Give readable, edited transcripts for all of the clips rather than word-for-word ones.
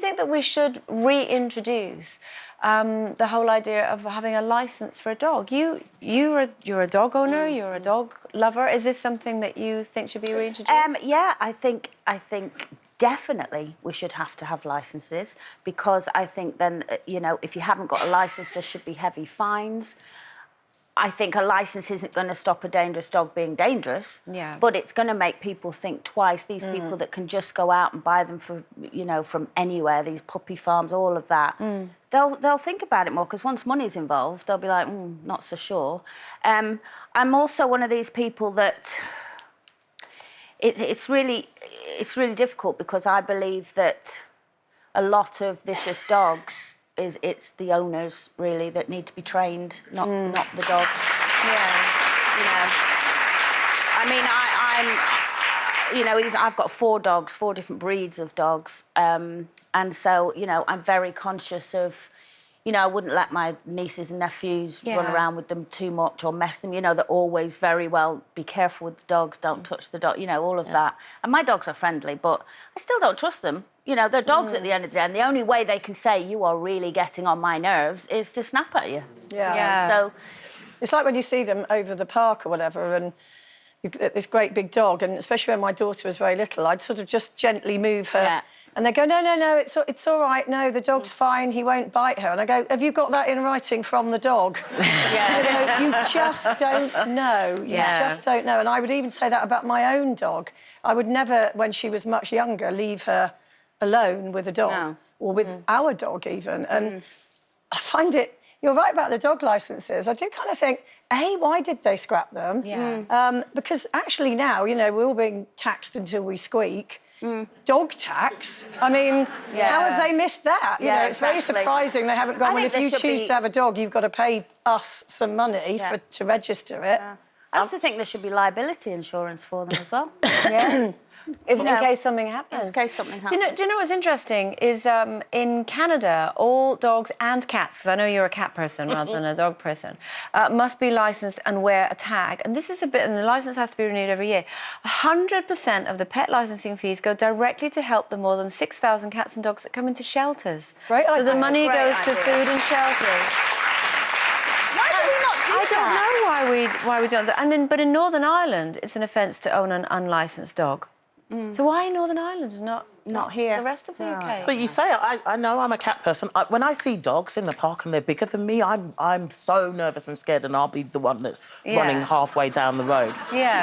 think that we should reintroduce the whole idea of having a licence for a dog? You're a dog owner, you're a dog lover. Is this something that you think should be reintroduced? Yeah, I think definitely we should have to have licences, because I think then, you know, if you haven't got a licence, there should be heavy fines. I think a licence isn't going to stop a dangerous dog being dangerous, but it's going to make people think twice. These people that can just go out and buy them for, you know, from anywhere, these puppy farms, all of that, they'll think about it more, because once money's involved, they'll be like, not so sure. I'm also one of these people that it's really difficult, because I believe that a lot of vicious dogs, it's the owners really that need to be trained, not the dog. Yeah. You know, I mean, I'm, you know, I've got 4 dogs, 4 different breeds of dogs, and so, you know, I'm very conscious of, you know, I wouldn't let my nieces and nephews run around with them too much or mess them. You know, they're always very well, be careful with the dogs, don't touch the dog, you know, all of that. And my dogs are friendly, but I still don't trust them. You know, they're dogs at the end of the day, and the only way they can say you are really getting on my nerves is to snap at you. Yeah. So it's like when you see them over the park or whatever, and you get this great big dog, and especially when my daughter was very little, I'd sort of just gently move her. Yeah. And they go, no, it's all right. No, the dog's fine. He won't bite her. And I go, have you got that in writing from the dog? yeah. You know, you just don't know. You just don't know. And I would even say that about my own dog. I would never, when she was much younger, leave her alone with a dog or with our dog even. And I find it, you're right about the dog licences. I do kind of think, A, why did they scrap them? Yeah. Because actually now, you know, we're all being taxed until we squeak. Dog tax. I mean, how have they missed that? You know, it's very surprising they haven't gone, well, if you choose to have a dog, you've got to pay us some money to register it. I also think there should be liability insurance for them as well. In case something happens. In case something happens. Do you know what's interesting is in Canada, all dogs and cats, because I know you're a cat person rather than a dog person, must be licensed and wear a tag. And this is and the licence has to be renewed every year. 100% of the pet licensing fees go directly to help the more than 6,000 cats and dogs that come into shelters. Right. So the money goes to food and shelters. I don't know why we don't. But in Northern Ireland, it's an offence to own an unlicensed dog. So why in Northern Ireland and not here? The rest of the UK. But you say I know I'm a cat person. When I see dogs in the park and they're bigger than me, I'm so nervous and scared, and I'll be the one that's running halfway down the road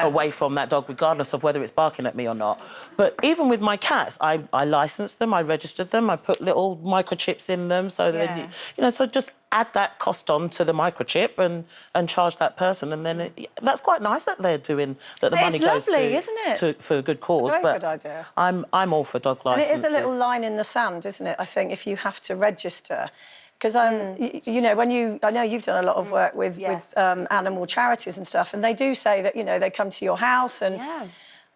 away from that dog, regardless of whether it's barking at me or not. But even with my cats, I licensed them, I registered them, I put little microchips in them, so that you know, so just add that cost on to the microchip and charge that person, and then that's quite nice that they're doing that. The money goes for a good cause. It's a very good idea. I'm all for dog licenses. And it is a little line in the sand, isn't it? I think if you have to register, because you know, I know you've done a lot of work with animal charities and stuff, and they do say that, you know, they come to your house and.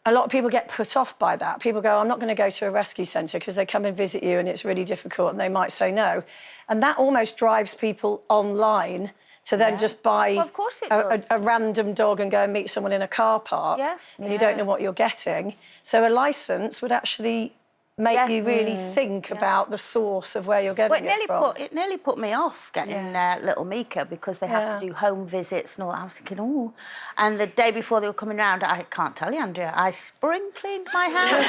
A lot of people get put off by that. People go, I'm not going to go to a rescue centre, because they come and visit you and it's really difficult and they might say no. And that almost drives people online to then just buy a random dog and go and meet someone in a car park and you don't know what you're getting. So a licence would actually make you really think about the source of where you're getting it from. It nearly put me off getting little Mika, because they have to do home visits and all that. I was thinking, oh. And the day before they were coming round, I can't tell you, Andrea, I spring cleaned my house.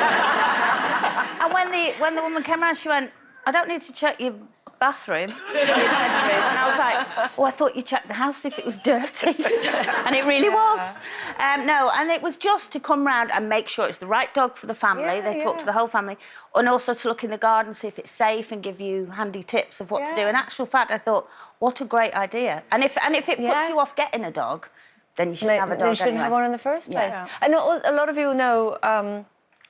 And when the woman came round, she went, I don't need to check your bathroom. And I was like, oh, I thought you checked the house if it was dirty. And it really was. No, and it was just to come round and make sure it's the right dog for the family. They talk to the whole family. And also to look in the garden, see if it's safe and give you handy tips of what to do. In actual fact, I thought, what a great idea. And if it puts you off getting a dog, then you shouldn't have a dog. You shouldn't have one in the first place. I know a lot of you know...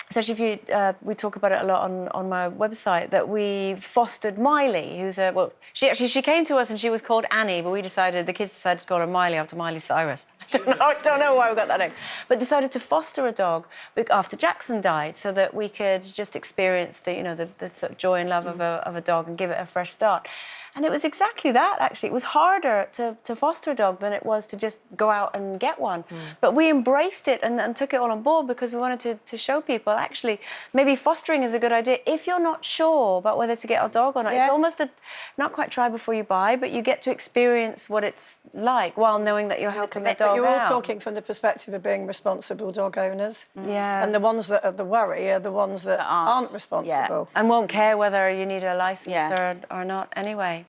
especially if we talk about it a lot on my website, that we fostered Miley, who's she came to us and she was called Annie, but the kids decided to call her Miley after Miley Cyrus. I don't know why we got that name. But decided to foster a dog after Jackson died, so that we could just experience the sort of joy and love of a dog and give it a fresh start. And it was exactly that, actually. It was harder to foster a dog than it was to just go out and get one. But we embraced it and took it all on board because we wanted to show people, actually, maybe fostering is a good idea if you're not sure about whether to get a dog or not. Yeah. It's almost not quite try before you buy, but you get to experience what it's like while knowing that you're helping the dog You're all out. talking from the perspective of being responsible dog owners. Yeah. And the ones that are the worry are the ones that aren't responsible. And won't care whether you need a license or not anyway.